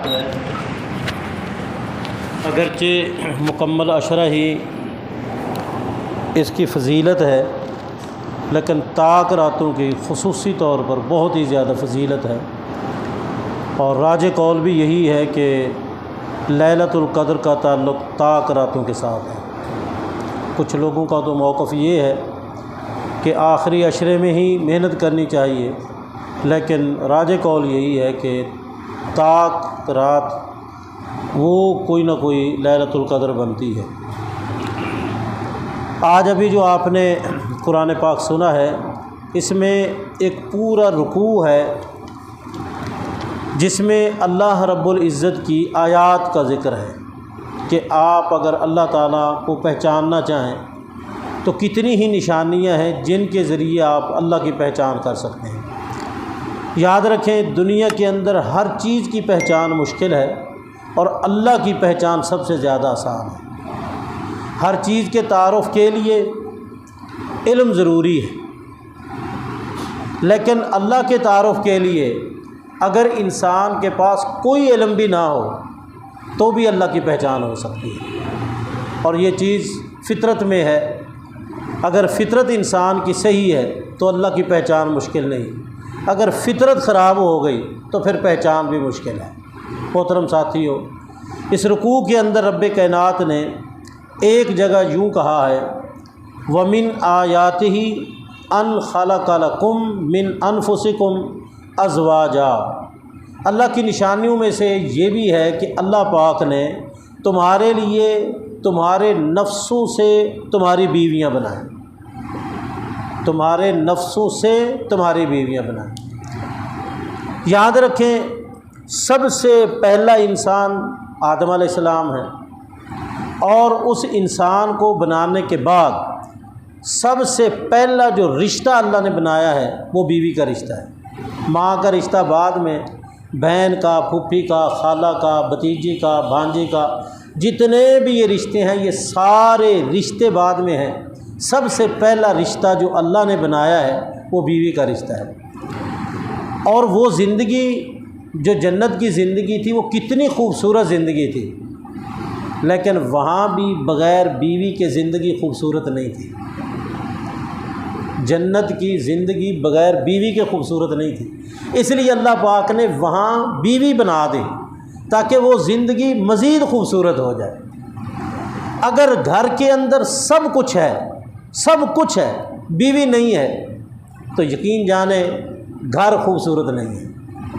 رات ہے، اگرچہ مکمل عشرہ ہی اس کی فضیلت ہے، لیکن طاق راتوں کی خصوصی طور پر بہت ہی زیادہ فضیلت ہے، اور راج قول بھی یہی ہے کہ لیلۃ القدر کا تعلق طاق راتوں کے ساتھ ہے۔ کچھ لوگوں کا تو موقف یہ ہے کہ آخری عشرے میں ہی محنت کرنی چاہیے، لیکن راج قول یہی ہے کہ طاق رات وہ کوئی نہ کوئی لیلۃ القدر بنتی ہے۔ آج ابھی جو آپ نے قرآن پاک سنا ہے، اس میں ایک پورا رکوع ہے جس میں اللہ رب العزت کی آیات کا ذکر ہے کہ آپ اگر اللہ تعالیٰ کو پہچاننا چاہیں تو کتنی ہی نشانیاں ہیں جن کے ذریعے آپ اللہ کی پہچان کر سکتے ہیں۔ یاد رکھیں، دنیا کے اندر ہر چیز کی پہچان مشکل ہے اور اللہ کی پہچان سب سے زیادہ آسان ہے۔ ہر چیز کے تعارف کے لیے علم ضروری ہے، لیکن اللہ کے تعارف کے لیے اگر انسان کے پاس کوئی علم بھی نہ ہو تو بھی اللہ کی پہچان ہو سکتی ہے، اور یہ چیز فطرت میں ہے۔ اگر فطرت انسان کی صحیح ہے تو اللہ کی پہچان مشکل نہیں، اگر فطرت خراب ہو گئی تو پھر پہچان بھی مشکل ہے۔ محترم ساتھیو، اس رکوع کے اندر رب کائنات نے ایک جگہ یوں کہا ہے، وَمِنْ آیَاتِهِ أَنْ خَلَقَ لَكُم مِّنْ أَنفُسِكُمْ أَزْوَاجًا۔ اللہ کی نشانیوں میں سے یہ بھی ہے کہ اللہ پاک نے تمہارے لیے تمہارے نفسوں سے تمہاری بیویاں بنائیں، تمہارے نفسوں سے تمہاری بیویاں بنائیں۔ یاد رکھیں، سب سے پہلا انسان آدم علیہ السلام ہے، اور اس انسان کو بنانے کے بعد سب سے پہلا جو رشتہ اللہ نے بنایا ہے وہ بیوی کا رشتہ ہے۔ ماں کا رشتہ بعد میں، بہن کا، پھوپھی کا، خالہ کا، بھتیجی کا، بھانجی کا، جتنے بھی یہ رشتے ہیں یہ سارے رشتے بعد میں ہیں۔ سب سے پہلا رشتہ جو اللہ نے بنایا ہے وہ بیوی کا رشتہ ہے۔ اور وہ زندگی جو جنت کی زندگی تھی وہ کتنی خوبصورت زندگی تھی، لیکن وہاں بھی بغیر بیوی کے زندگی خوبصورت نہیں تھی۔ جنت کی زندگی بغیر بیوی کے خوبصورت نہیں تھی، اس لیے اللہ پاک نے وہاں بیوی بنا دی تاکہ وہ زندگی مزید خوبصورت ہو جائے۔ اگر گھر کے اندر سب کچھ ہے، بیوی نہیں ہے تو یقین جانیں گھر خوبصورت نہیں ہے۔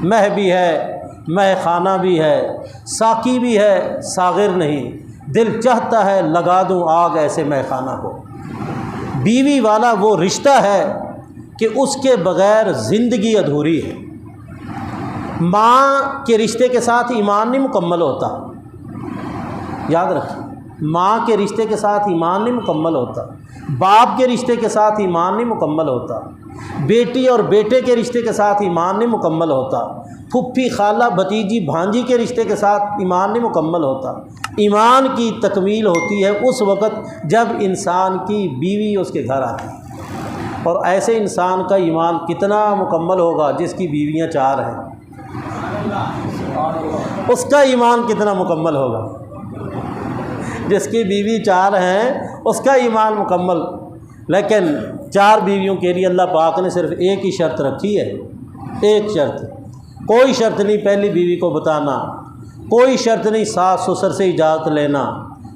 مہ بھی ہے، مہ خانہ بھی ہے، ساقی بھی ہے، ساغر نہیں، دل چاہتا ہے لگا دوں آگ ایسے مہ خانہ کو۔ بیوی والا وہ رشتہ ہے کہ اس کے بغیر زندگی ادھوری ہے۔ ماں کے رشتے کے ساتھ ایمان نہیں مکمل ہوتا، یاد رکھیں، ماں کے رشتے کے ساتھ ایمان نہیں مکمل ہوتا، باپ کے رشتے کے ساتھ ایمان نہیں مکمل ہوتا، بیٹی اور بیٹے کے رشتے کے ساتھ ایمان نہیں مکمل ہوتا، پھوپھی، خالہ، بھتیجی، بھانجی کے رشتے کے ساتھ ایمان نہیں مکمل ہوتا۔ ایمان کی تکمیل ہوتی ہے اس وقت جب انسان کی بیوی اس کے گھر آتی ہے، اور ایسے انسان کا ایمان کتنا مکمل ہوگا جس کی بیویاں 4 ہیں، اس کا ایمان کتنا مکمل ہوگا؟ جس کی بیوی 4 ہیں اس کا ایمان مکمل۔ لیکن 4 بیویوں کے لیے اللہ پاک نے صرف ایک ہی شرط رکھی ہے، ایک شرط، کوئی شرط نہیں پہلی بیوی کو بتانا، کوئی شرط نہیں ساس سسر سے اجازت لینا،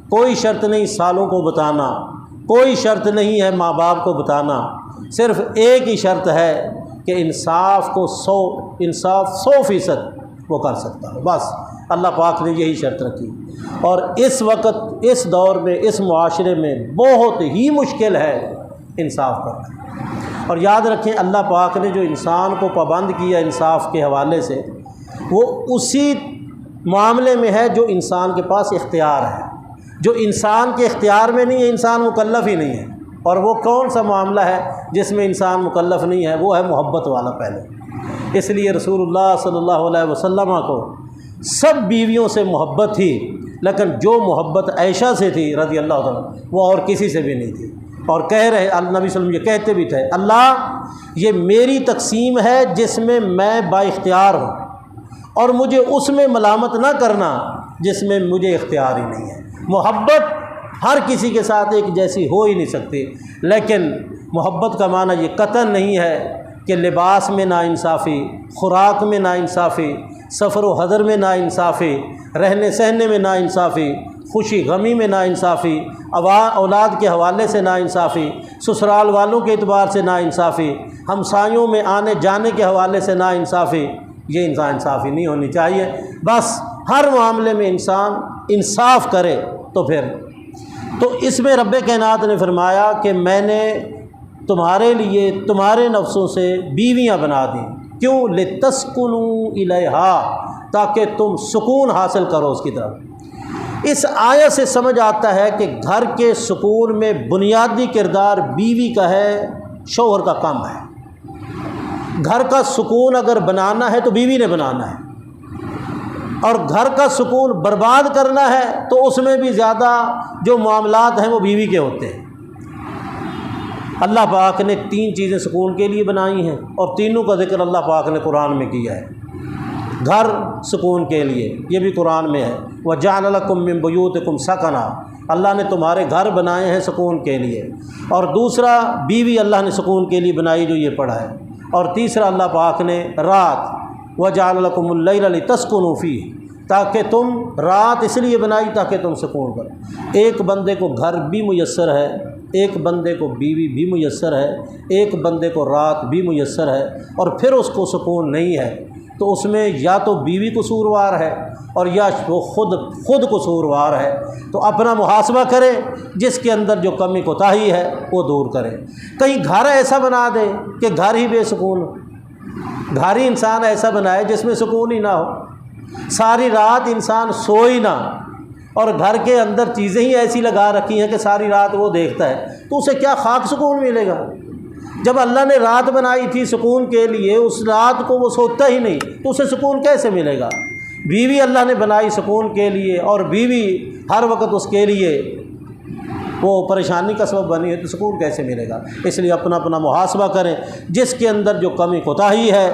کوئی شرط نہیں سالوں کو بتانا، کوئی شرط نہیں ہے ماں باپ کو بتانا، صرف ایک ہی شرط ہے کہ انصاف 100% وہ کر سکتا ہے، بس اللہ پاک نے یہی شرط رکھی۔ اور اس وقت، اس دور میں، اس معاشرے میں بہت ہی مشکل ہے انصاف کرنا۔ اور یاد رکھیں، اللہ پاک نے جو انسان کو پابند کیا انصاف کے حوالے سے، وہ اسی معاملے میں ہے جو انسان کے پاس اختیار ہے۔ جو انسان کے اختیار میں نہیں ہے، انسان مکلف ہی نہیں ہے۔ اور وہ کون سا معاملہ ہے جس میں انسان مکلف نہیں ہے؟ وہ ہے محبت والا پہلے۔ اس لیے رسول اللہ صلی اللہ علیہ وسلم کو سب بیویوں سے محبت تھی، لیکن جو محبت عائشہ سے تھی رضی اللہ عنہ وہ اور کسی سے بھی نہیں تھی۔ اور کہہ رہے نبی صلی اللہ علیہ وسلم یہ کہتے بھی تھے، اللہ یہ میری تقسیم ہے جس میں میں با اختیار ہوں، اور مجھے اس میں ملامت نہ کرنا جس میں مجھے اختیار ہی نہیں ہے۔ محبت ہر کسی کے ساتھ ایک جیسی ہو ہی نہیں سکتی، لیکن محبت کا معنی یہ قطعاً نہیں ہے کہ لباس میں ناانصافی، خوراک میں ناانصافی، سفر و حضر میں ناانصافی، رہنے سہنے میں ناانصافی، خوشی غمی میں ناانصافی، اولاد کے حوالے سے ناانصافی، سسرال والوں کے اعتبار سے ناانصافی، ہمسایوں میں آنے جانے کے حوالے سے ناانصافی، یہ انصافی نہیں ہونی چاہیے۔ بس ہر معاملے میں انسان انصاف کرے تو اس میں رب کائنات نے فرمایا کہ میں نے تمہارے لیے تمہارے نفسوں سے بیویاں بنا دیں۔ کیوں؟ لتسکنوا الیہا، تاکہ تم سکون حاصل کرو اس کی طرف۔ اس آیت سے سمجھ آتا ہے کہ گھر کے سکون میں بنیادی کردار بیوی کا ہے، شوہر کا کم ہے۔ گھر کا سکون اگر بنانا ہے تو بیوی نے بنانا ہے، اور گھر کا سکون برباد کرنا ہے تو اس میں بھی زیادہ جو معاملات ہیں وہ بیوی کے ہوتے ہیں۔ اللہ پاک نے 3 چیزیں سکون کے لیے بنائی ہیں، اور تینوں کا ذکر اللہ پاک نے قرآن میں کیا ہے۔ گھر سکون کے لیے، یہ بھی قرآن میں ہے، وَجَعَلَ لَكُم مِّن بُيُوتِكُمْ سَكَنًا، اللہ نے تمہارے گھر بنائے ہیں سکون کے لیے۔ اور دوسرا بیوی اللہ نے سکون کے لیے بنائی، جو یہ پڑھا ہے۔ اور تیسرا اللہ پاک نے رات، وَجَعَلَ لَكُمُ اللَّيْلَ لِتَسْكُنُوا فِيهِ، تاکہ تم رات اس لیے بنائی تاکہ تم سکون کرو۔ ایک بندے کو گھر بھی میسر ہے، ایک بندے کو بیوی بھی میسر ہے، ایک بندے کو رات بھی میسر ہے، اور پھر اس کو سکون نہیں ہے، تو اس میں یا تو بیوی قصوروار ہے اور یا وہ خود قصوروار ہے۔ تو اپنا محاسبہ کرے، جس کے اندر جو کمی کوتاہی ہے وہ دور کرے۔ کہیں گھر ایسا بنا دے کہ گھر ہی بے سکون ہو، گھر ہی انسان ایسا بنائے جس میں سکون ہی نہ ہو، ساری رات انسان سوئی نہ، اور گھر کے اندر چیزیں ہی ایسی لگا رکھی ہیں کہ ساری رات وہ دیکھتا ہے، تو اسے کیا خاک سکون ملے گا؟ جب اللہ نے رات بنائی تھی سکون کے لیے، اس رات کو وہ سوتا ہی نہیں، تو اسے سکون کیسے ملے گا؟ بیوی اللہ نے بنائی سکون کے لیے، اور بیوی ہر وقت اس کے لیے وہ پریشانی کا سبب بنی ہے، تو سکون کیسے ملے گا؟ اس لیے اپنا محاسبہ کریں، جس کے اندر جو کمی کوتاہی ہے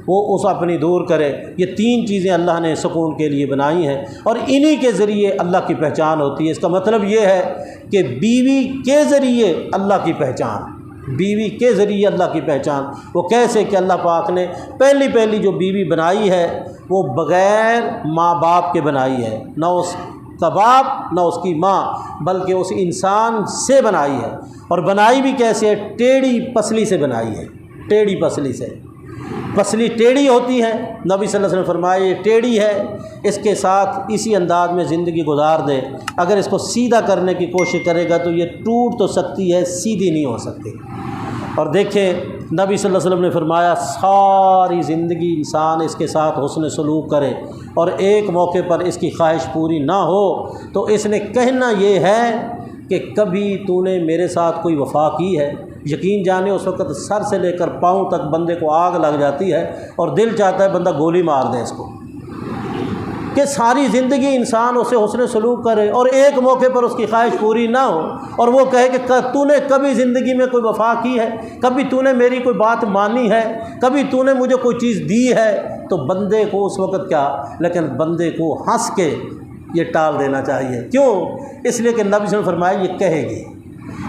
وہ اس اپنی دور کرے۔ یہ 3 چیزیں اللہ نے سکون کے لیے بنائی ہیں، اور انہی کے ذریعے اللہ کی پہچان ہوتی ہے۔ اس کا مطلب یہ ہے کہ بیوی کے ذریعے اللہ کی پہچان، بیوی کے ذریعے اللہ کی پہچان۔ وہ کیسے کہ اللہ پاک نے پہلی جو بیوی بنائی ہے وہ بغیر ماں باپ کے بنائی ہے، نہ اس کا باپ نہ اس کی ماں، بلکہ اس انسان سے بنائی ہے۔ اور بنائی بھی کیسے ہے؟ ٹیڑھی پسلی سے بنائی ہے، ٹیڑھی پسلی سے۔ پسلی ٹیڑھی ہوتی ہے، نبی صلی اللہ علیہ وسلم فرمایا یہ ٹیڑھی ہے، اس کے ساتھ اسی انداز میں زندگی گزار دے۔ اگر اس کو سیدھا کرنے کی کوشش کرے گا تو یہ ٹوٹ تو سکتی ہے، سیدھی نہیں ہو سکتی۔ اور دیکھیں نبی صلی اللہ علیہ وسلم نے فرمایا ساری زندگی انسان اس کے ساتھ حسن سلوک کرے، اور ایک موقع پر اس کی خواہش پوری نہ ہو تو اس نے کہنا یہ ہے کہ کبھی تو نے میرے ساتھ کوئی وفا کی ہے؟ یقین جانے اس وقت سر سے لے کر پاؤں تک بندے کو آگ لگ جاتی ہے، اور دل چاہتا ہے بندہ گولی مار دے اس کو، کہ ساری زندگی انسان اسے حسن سلوک کرے اور ایک موقع پر اس کی خواہش پوری نہ ہو، اور وہ کہے کہ تو نے کبھی زندگی میں کوئی وفا کی ہے؟ کبھی تو نے میری کوئی بات مانی ہے؟ کبھی تو نے مجھے کوئی چیز دی ہے؟ تو بندے کو اس وقت کیا، لیکن بندے کو ہنس کے یہ ٹال دینا چاہیے۔ کیوں؟ اس لیے کہ نبی صلی اللہ علیہ وسلم فرمایا یہ کہے گی،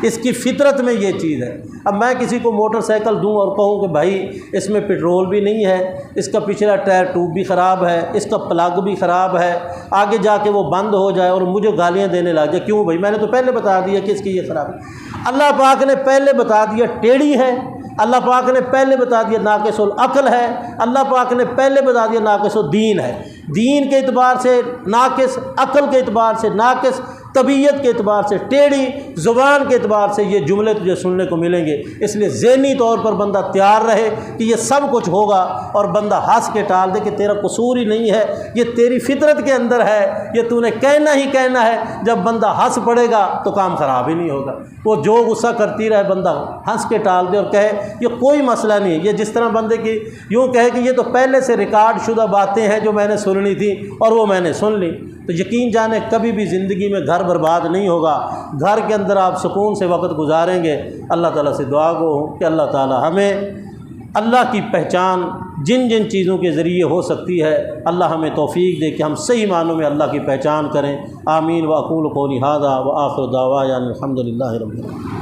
اس کی فطرت میں یہ چیز ہے۔ اب میں کسی کو موٹر سائیکل دوں اور کہوں کہ بھائی اس میں پٹرول بھی نہیں ہے، اس کا پچھلا ٹائر ٹیوب بھی خراب ہے، اس کا پلگ بھی خراب ہے، آگے جا کے وہ بند ہو جائے اور مجھے گالیاں دینے لگ جائے، کیوں بھائی میں نے تو پہلے بتا دیا کہ اس کی یہ خراب ہے۔ اللہ پاک نے پہلے بتا دیا ٹیڑھی ہے، اللہ پاک نے پہلے بتا دیا ناقص العقل ہے، اللہ پاک نے پہلے بتا دیا ناقص الدین ہے۔ دین کے اعتبار سے ناقص، عقل کے اعتبار سے ناقص، طبیعت کے اعتبار سے ٹیڑھی، زبان کے اعتبار سے یہ جملے تجھے سننے کو ملیں گے۔ اس لیے ذہنی طور پر بندہ تیار رہے کہ یہ سب کچھ ہوگا، اور بندہ ہنس کے ٹال دے کہ تیرا قصور ہی نہیں ہے، یہ تیری فطرت کے اندر ہے، یہ تو نے کہنا ہی کہنا ہے۔ جب بندہ ہنس پڑے گا تو کام خراب ہی نہیں ہوگا۔ وہ جو غصہ کرتی رہے بندہ ہنس کے ٹال دے اور کہے یہ کوئی مسئلہ نہیں ہے۔ یہ جس طرح بندے کی یوں کہے کہ یہ تو پہلے سے ریکارڈ شدہ باتیں ہیں جو میں نے سننی تھی اور وہ میں نے سن لی، تو یقین جانے کبھی بھی زندگی میں گھر برباد نہیں ہوگا۔ گھر کے اندر آپ سکون سے وقت گزاریں گے۔ اللہ تعالیٰ سے دعا گو ہوں کہ اللہ تعالیٰ ہمیں اللہ کی پہچان جن جن چیزوں کے ذریعے ہو سکتی ہے، اللہ ہمیں توفیق دے کہ ہم صحیح معنوں میں اللہ کی پہچان کریں۔ آمین۔ واقول قولی ھذا وآخر دعوانا الحمد للہ رب العالمین۔